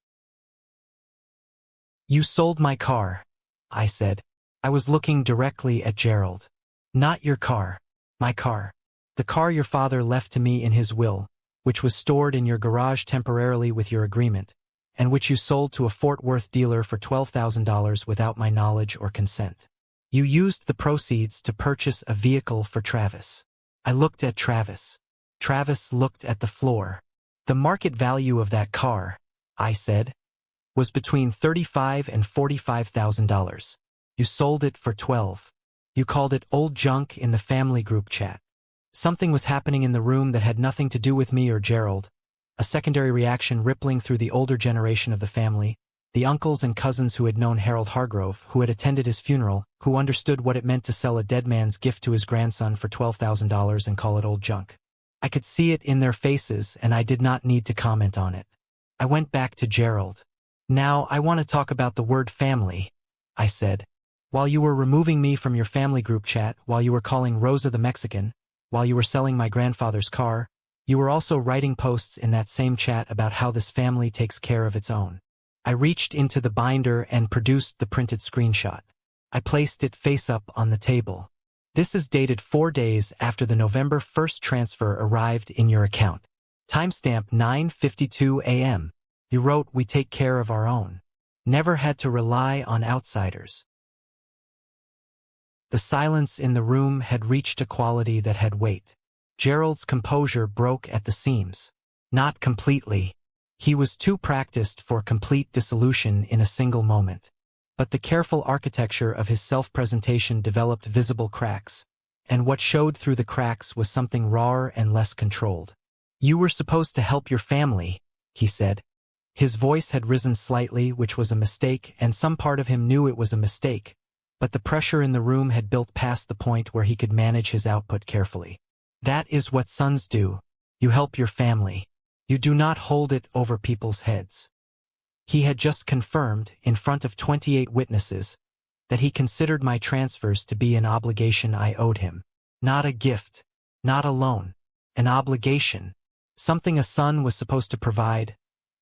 "You sold my car," I said. I was looking directly at Gerald. "Not your car. My car. The car your father left to me in his will, which was stored in your garage temporarily with your agreement, and which you sold to a Fort Worth dealer for $12,000 without my knowledge or consent. You used the proceeds to purchase a vehicle for Travis." I looked at Travis. Travis looked at the floor. "The market value of that car," I said, "was between $35,000 and $45,000. You sold it for $12,000. You called it old junk in the family group chat." Something was happening in the room that had nothing to do with me or Gerald, a secondary reaction rippling through the older generation of the family, the uncles and cousins who had known Harold Hargrove, who had attended his funeral, who understood what it meant to sell a dead man's gift to his grandson for $12,000 and call it old junk. I could see it in their faces, and I did not need to comment on it. I went back to Gerald. "Now I want to talk about the word family," I said. "While you were removing me from your family group chat, while you were calling Rosa the Mexican, while you were selling my grandfather's car, you were also writing posts in that same chat about how this family takes care of its own." I reached into the binder and produced the printed screenshot. I placed it face up on the table. "This is dated 4 days after the November 1st transfer arrived in your account. Timestamp 9:52 a.m. You wrote, 'We take care of our own. Never had to rely on outsiders.'" The silence in the room had reached a quality that had weight. Gerald's composure broke at the seams. Not completely. He was too practiced for complete dissolution in a single moment. But the careful architecture of his self-presentation developed visible cracks, and what showed through the cracks was something rawer and less controlled. "You were supposed to help your family," he said. His voice had risen slightly, which was a mistake, and some part of him knew it was a mistake, but the pressure in the room had built past the point where he could manage his output carefully. "That is what sons do. You help your family. You do not hold it over people's heads." He had just confirmed, in front of 28 witnesses, that he considered my transfers to be an obligation I owed him. Not a gift, not a loan, an obligation. Something a son was supposed to provide,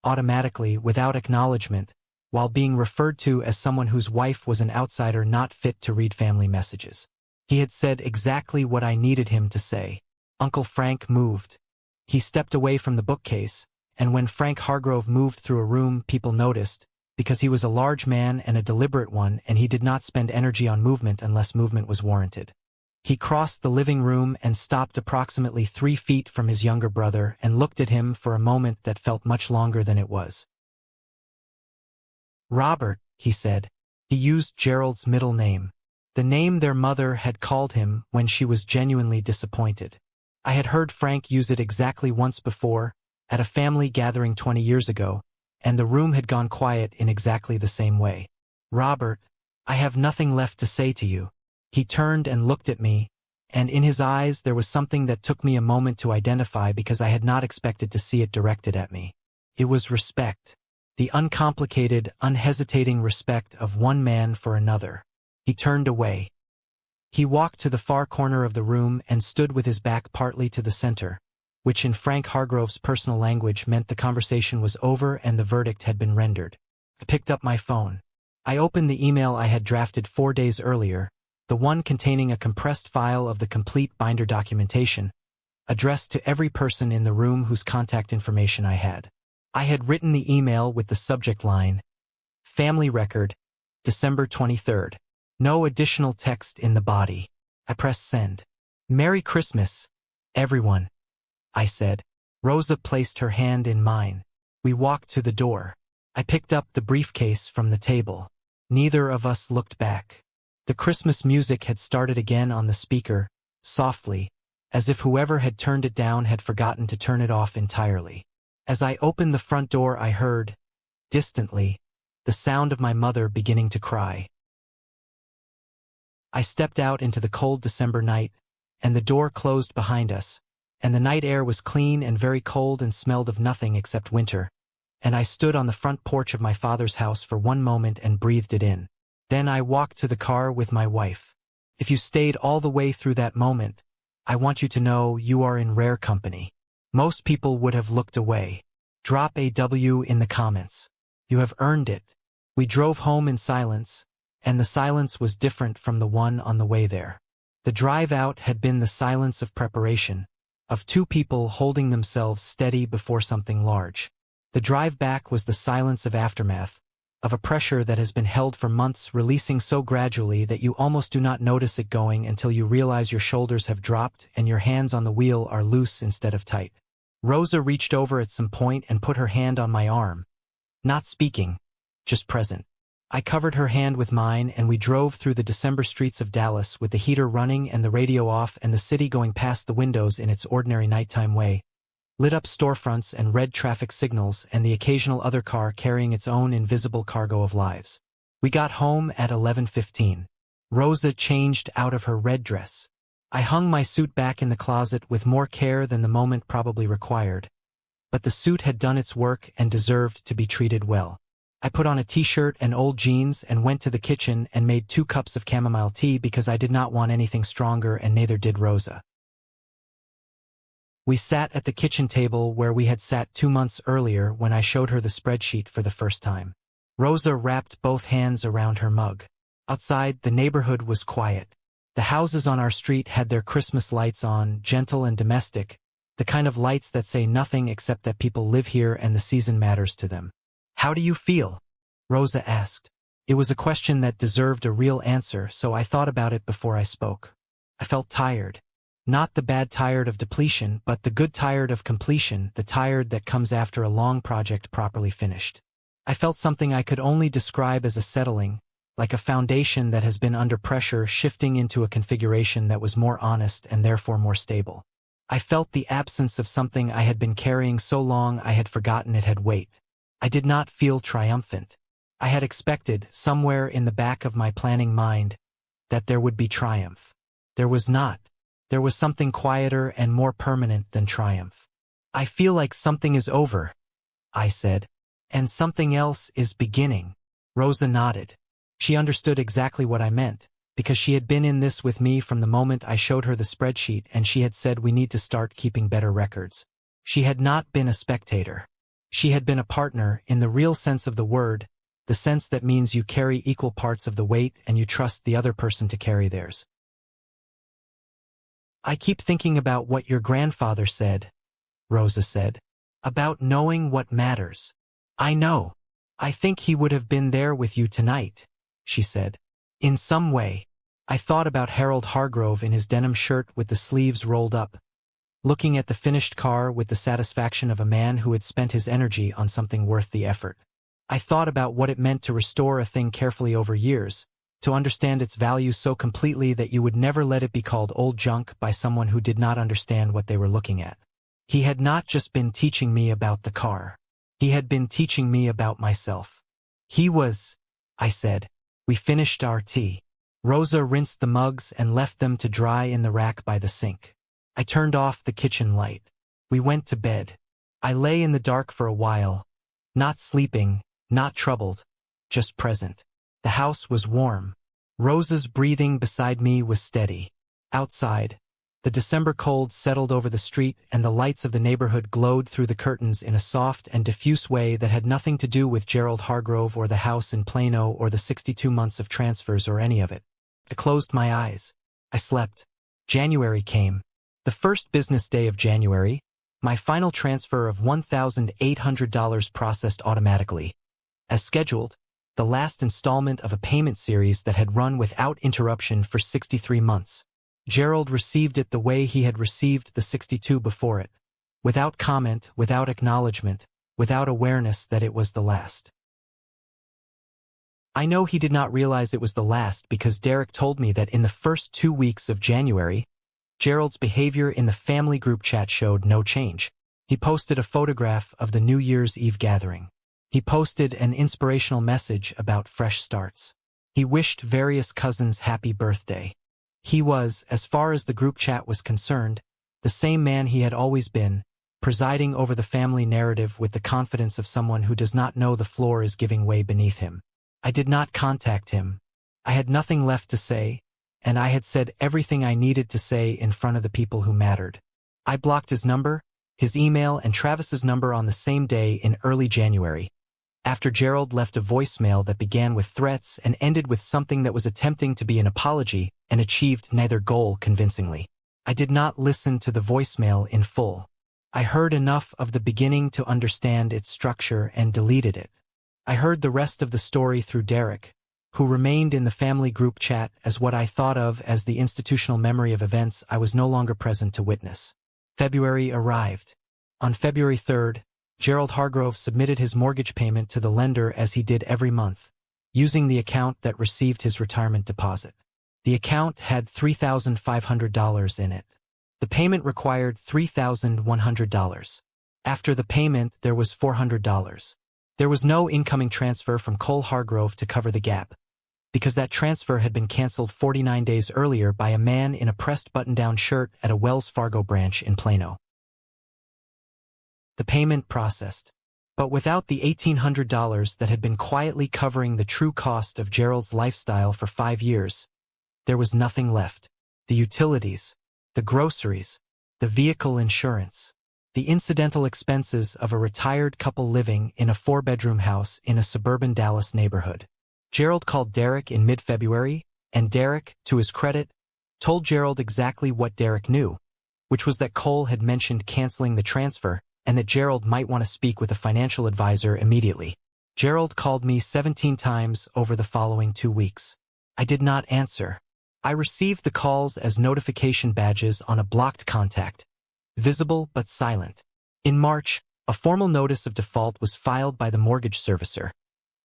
automatically, without acknowledgement, while being referred to as someone whose wife was an outsider not fit to read family messages. He had said exactly what I needed him to say. Uncle Frank moved. He stepped away from the bookcase, and when Frank Hargrove moved through a room, people noticed, because he was a large man and a deliberate one, and he did not spend energy on movement unless movement was warranted. He crossed the living room and stopped approximately 3 feet from his younger brother and looked at him for a moment that felt much longer than it was. "Robert," he said. He used Gerald's middle name, the name their mother had called him when she was genuinely disappointed. I had heard Frank use it exactly once before, at a family gathering 20 years ago, and the room had gone quiet in exactly the same way. "Robert, I have nothing left to say to you." He turned and looked at me, and in his eyes there was something that took me a moment to identify because I had not expected to see it directed at me. It was respect. The uncomplicated, unhesitating respect of one man for another. He turned away. He walked to the far corner of the room and stood with his back partly to the center, which in Frank Hargrove's personal language meant the conversation was over and the verdict had been rendered. I picked up my phone. I opened the email I had drafted 4 days earlier, the one containing a compressed file of the complete binder documentation, addressed to every person in the room whose contact information I had. I had written the email with the subject line, Family Record, December 23rd. No additional text in the body. I pressed send. Merry Christmas, everyone, I said. Rosa placed her hand in mine. We walked to the door. I picked up the briefcase from the table. Neither of us looked back. The Christmas music had started again on the speaker, softly, as if whoever had turned it down had forgotten to turn it off entirely. As I opened the front door, I heard, distantly, the sound of my mother beginning to cry. I stepped out into the cold December night, and the door closed behind us, and the night air was clean and very cold and smelled of nothing except winter, and I stood on the front porch of my father's house for one moment and breathed it in. Then I walked to the car with my wife. If you stayed all the way through that moment, I want you to know you are in rare company. Most people would have looked away. Drop a W in the comments. You have earned it. We drove home in silence, and the silence was different from the one on the way there. The drive out had been the silence of preparation, of two people holding themselves steady before something large. The drive back was the silence of aftermath, of a pressure that has been held for months, releasing so gradually that you almost do not notice it going until you realize your shoulders have dropped and your hands on the wheel are loose instead of tight. Rosa reached over at some point and put her hand on my arm. Not speaking, just present. I covered her hand with mine and we drove through the December streets of Dallas with the heater running and the radio off and the city going past the windows in its ordinary nighttime way. Lit up storefronts and red traffic signals and the occasional other car carrying its own invisible cargo of lives. We got home at 11:15. Rosa changed out of her red dress. I hung my suit back in the closet with more care than the moment probably required. But the suit had done its work and deserved to be treated well. I put on a t-shirt and old jeans and went to the kitchen and made 2 cups of chamomile tea because I did not want anything stronger and neither did Rosa. We sat at the kitchen table where we had sat 2 months earlier when I showed her the spreadsheet for the first time. Rosa wrapped both hands around her mug. Outside, the neighborhood was quiet. The houses on our street had their Christmas lights on, gentle and domestic, the kind of lights that say nothing except that people live here and the season matters to them. How do you feel? Rosa asked. It was a question that deserved a real answer, so I thought about it before I spoke. I felt tired. Not the bad tired of depletion, but the good tired of completion, the tired that comes after a long project properly finished. I felt something I could only describe as a settling, like a foundation that has been under pressure shifting into a configuration that was more honest and therefore more stable. I felt the absence of something I had been carrying so long I had forgotten it had weight. I did not feel triumphant. I had expected, somewhere in the back of my planning mind, that there would be triumph. There was not. There was something quieter and more permanent than triumph. I feel like something is over, I said, and something else is beginning. Rosa nodded. She understood exactly what I meant, because she had been in this with me from the moment I showed her the spreadsheet and she had said we need to start keeping better records. She had not been a spectator. She had been a partner in the real sense of the word, the sense that means you carry equal parts of the weight and you trust the other person to carry theirs. I keep thinking about what your grandfather said, Rosa said, about knowing what matters. I know. I think he would have been there with you tonight, she said. In some way. I thought about Harold Hargrove in his denim shirt with the sleeves rolled up, looking at the finished car with the satisfaction of a man who had spent his energy on something worth the effort. I thought about what it meant to restore a thing carefully over years, to understand its value so completely that you would never let it be called old junk by someone who did not understand what they were looking at. He had not just been teaching me about the car. He had been teaching me about myself. He was, I said. We finished our tea. Rosa rinsed the mugs and left them to dry in the rack by the sink. I turned off the kitchen light. We went to bed. I lay in the dark for a while, Not sleeping, not troubled, just present. The house was warm. Rosa's breathing beside me was steady. Outside, the December cold settled over the street and the lights of the neighborhood glowed through the curtains in a soft and diffuse way that had nothing to do with Gerald Hargrove or the house in Plano or the 62 months of transfers or any of it. I closed my eyes. I slept. January came. The first business day of January, my final transfer of $1,800 processed automatically. As scheduled, the last installment of a payment series that had run without interruption for 63 months. Gerald received it the way he had received the 62 before it, without comment, without acknowledgement, without awareness that it was the last. I know he did not realize it was the last because Derek told me that in the first 2 weeks of January, Gerald's behavior in the family group chat showed no change. He posted a photograph of the New Year's Eve gathering. He posted an inspirational message about fresh starts. He wished various cousins happy birthday. He was, as far as the group chat was concerned, the same man he had always been, presiding over the family narrative with the confidence of someone who does not know the floor is giving way beneath him. I did not contact him. I had nothing left to say, and I had said everything I needed to say in front of the people who mattered. I blocked his number, his email, and Travis's number on the same day in early January, after Gerald left a voicemail that began with threats and ended with something that was attempting to be an apology and achieved neither goal convincingly. I did not listen to the voicemail in full. I heard enough of the beginning to understand its structure and deleted it. I heard the rest of the story through Derek, who remained in the family group chat as what I thought of as the institutional memory of events I was no longer present to witness. February arrived. On February 3rd, Gerald Hargrove submitted his mortgage payment to the lender as he did every month, using the account that received his retirement deposit. The account had $3,500 in it. The payment required $3,100. After the payment, there was $400. There was no incoming transfer from Cole Hargrove to cover the gap, because that transfer had been canceled 49 days earlier by a man in a pressed button-down shirt at a Wells Fargo branch in Plano. The payment processed, but without the $1,800 that had been quietly covering the true cost of Gerald's lifestyle for 5 years, there was nothing left. The utilities, the groceries, the vehicle insurance, the incidental expenses of a retired couple living in a 4-bedroom house in a suburban Dallas neighborhood. Gerald called Derek in mid-February, and Derek, to his credit, told Gerald exactly what Derek knew, which was that Cole had mentioned canceling the transfer and that Gerald might want to speak with a financial advisor immediately. Gerald called me 17 times over the following 2 weeks. I did not answer. I received the calls as notification badges on a blocked contact, visible but silent. In March, a formal notice of default was filed by the mortgage servicer,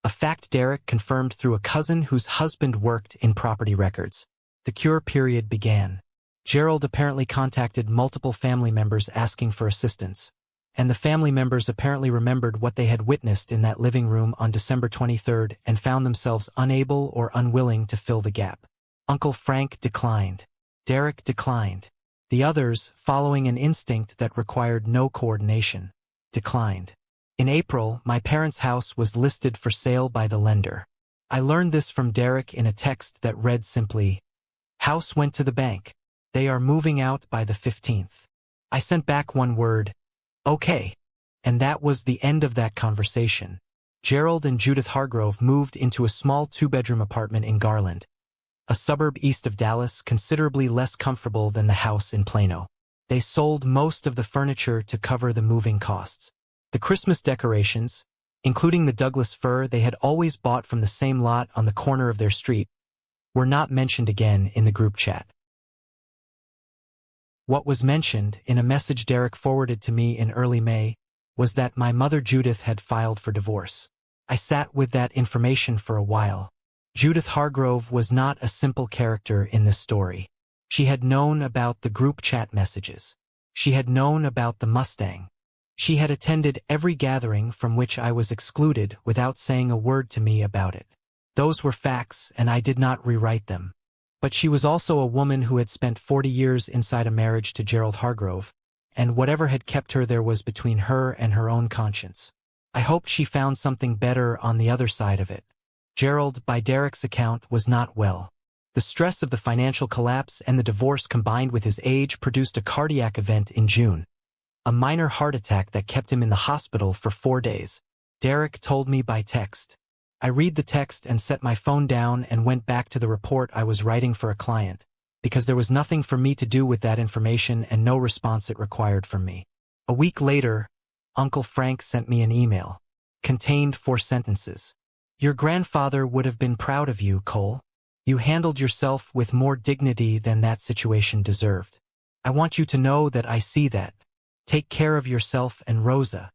a fact Derek confirmed through a cousin whose husband worked in property records. The cure period began. Gerald apparently contacted multiple family members asking for assistance, and the family members apparently remembered what they had witnessed in that living room on December 23rd and found themselves unable or unwilling to fill the gap. Uncle Frank declined. Derek declined. The others, following an instinct that required no coordination, declined. In April, my parents' house was listed for sale by the lender. I learned this from Derek in a text that read simply, "House went to the bank. They are moving out by the 15th. I sent back one word, "Okay." And that was the end of that conversation. Gerald and Judith Hargrove moved into a small 2-bedroom apartment in Garland, a suburb east of Dallas considerably less comfortable than the house in Plano. They sold most of the furniture to cover the moving costs. The Christmas decorations, including the Douglas fir they had always bought from the same lot on the corner of their street, were not mentioned again in the group chat. What was mentioned in a message Derek forwarded to me in early May was that my mother Judith had filed for divorce. I sat with that information for a while. Judith Hargrove was not a simple character in this story. She had known about the group chat messages. She had known about the Mustang. She had attended every gathering from which I was excluded without saying a word to me about it. Those were facts, and I did not rewrite them. But she was also a woman who had spent 40 years inside a marriage to Gerald Hargrove, and whatever had kept her there was between her and her own conscience. I hoped she found something better on the other side of it. Gerald, by Derek's account, was not well. The stress of the financial collapse and the divorce combined with his age produced a cardiac event in June. A minor heart attack that kept him in the hospital for 4 days. Derek told me by text. I read the text and set my phone down and went back to the report I was writing for a client, because there was nothing for me to do with that information and no response it required from me. A week later, Uncle Frank sent me an email. Contained 4 sentences. Your grandfather would have been proud of you, Cole. You handled yourself with more dignity than that situation deserved. I want you to know that I see that. Take care of yourself and Rosa.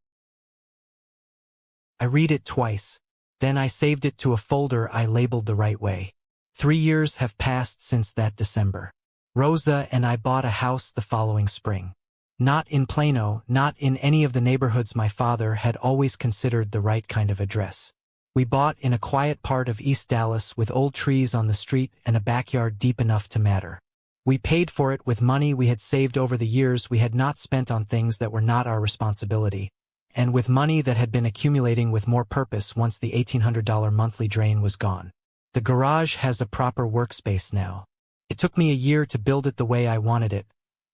I read it twice. Then I saved it to a folder I labeled the right way. 3 years have passed since that December. Rosa and I bought a house the following spring. Not in Plano, not in any of the neighborhoods my father had always considered the right kind of address. We bought in a quiet part of East Dallas with old trees on the street and a backyard deep enough to matter. We paid for it with money we had saved over the years we had not spent on things that were not our responsibility, and with money that had been accumulating with more purpose once the $1,800 monthly drain was gone. The garage has a proper workspace now. It took me a year to build it the way I wanted it,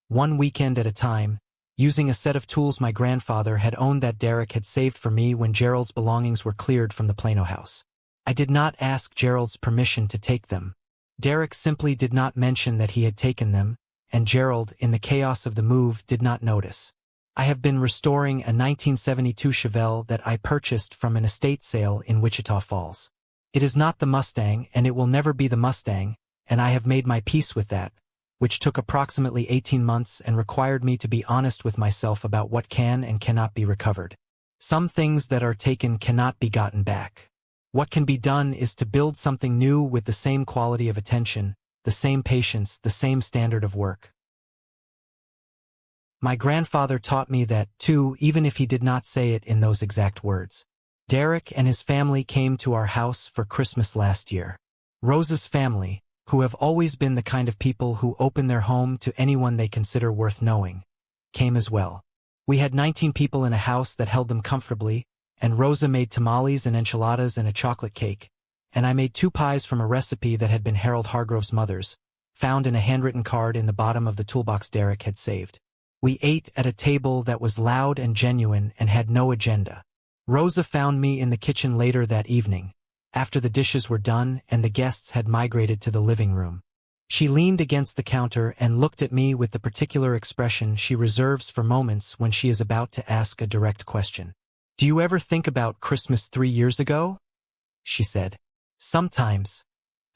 one weekend at a time, using a set of tools my grandfather had owned that Derek had saved for me when Gerald's belongings were cleared from the Plano house. I did not ask Gerald's permission to take them. Derek simply did not mention that he had taken them, and Gerald, in the chaos of the move, did not notice. I have been restoring a 1972 Chevelle that I purchased from an estate sale in Wichita Falls. It is not the Mustang, and it will never be the Mustang, and I have made my peace with that, which took approximately 18 months and required me to be honest with myself about what can and cannot be recovered. Some things that are taken cannot be gotten back. What can be done is to build something new with the same quality of attention, the same patience, the same standard of work. My grandfather taught me that, too, even if he did not say it in those exact words. Derek and his family came to our house for Christmas last year. Rosa's family, who have always been the kind of people who open their home to anyone they consider worth knowing, came as well. We had 19 people in a house that held them comfortably, and Rosa made tamales and enchiladas and a chocolate cake, and I made 2 pies from a recipe that had been Harold Hargrove's mother's, found in a handwritten card in the bottom of the toolbox Derek had saved. We ate at a table that was loud and genuine and had no agenda. Rosa found me in the kitchen later that evening, after the dishes were done and the guests had migrated to the living room. She leaned against the counter and looked at me with the particular expression she reserves for moments when she is about to ask a direct question. "Do you ever think about Christmas 3 years ago?" she said. "Sometimes,"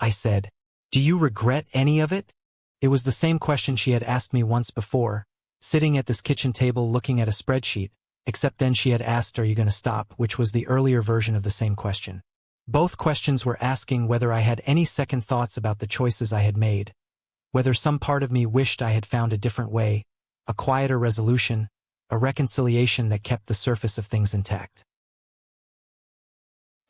I said. "Do you regret any of it?" It was the same question she had asked me once before, sitting at this kitchen table looking at a spreadsheet, except then she had asked, "Are you going to stop?" which was the earlier version of the same question. Both questions were asking whether I had any second thoughts about the choices I had made, whether some part of me wished I had found a different way, a quieter resolution, a reconciliation that kept the surface of things intact.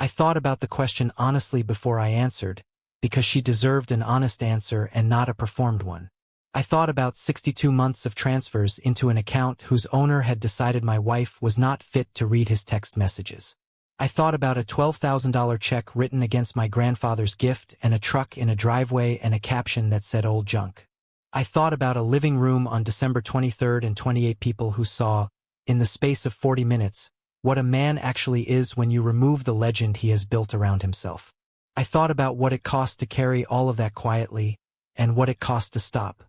I thought about the question honestly before I answered, because she deserved an honest answer and not a performed one. I thought about 62 months of transfers into an account whose owner had decided my wife was not fit to read his text messages. I thought about a $12,000 check written against my grandfather's gift and a truck in a driveway and a caption that said "old junk." I thought about a living room on December 23rd and 28 people who saw, in the space of 40 minutes, what a man actually is when you remove the legend he has built around himself. I thought about what it cost to carry all of that quietly, and what it cost to stop.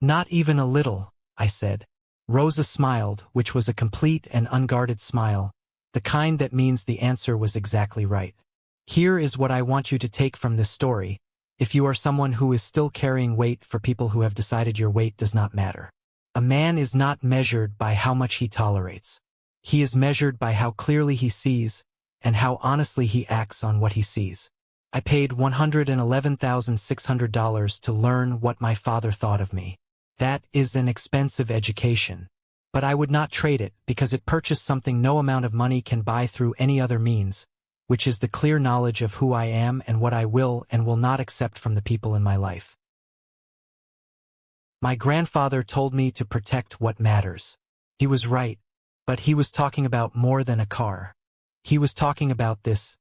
"Not even a little," I said. Rosa smiled, which was a complete and unguarded smile, the kind that means the answer was exactly right. Here is what I want you to take from this story, if you are someone who is still carrying weight for people who have decided your weight does not matter. A man is not measured by how much he tolerates. He is measured by how clearly he sees, and how honestly he acts on what he sees. I paid $111,600 to learn what my father thought of me. That is an expensive education. But I would not trade it because it purchased something no amount of money can buy through any other means, which is the clear knowledge of who I am and what I will and will not accept from the people in my life. My grandfather told me to protect what matters. He was right, but he was talking about more than a car. He was talking about this,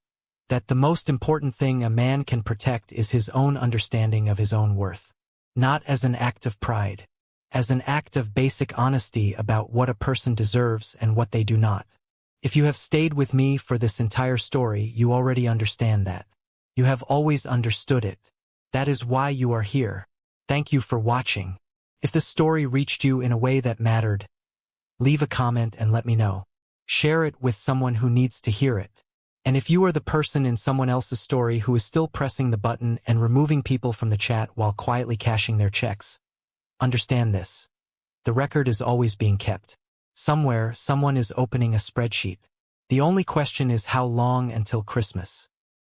that the most important thing a man can protect is his own understanding of his own worth. Not as an act of pride, as an act of basic honesty about what a person deserves and what they do not. If you have stayed with me for this entire story, you already understand that. You have always understood it. That is why you are here. Thank you for watching. If this story reached you in a way that mattered, leave a comment and let me know. Share it with someone who needs to hear it. And if you are the person in someone else's story who is still pressing the button and removing people from the chat while quietly cashing their checks, understand this. The record is always being kept. Somewhere, someone is opening a spreadsheet. The only question is how long until Christmas.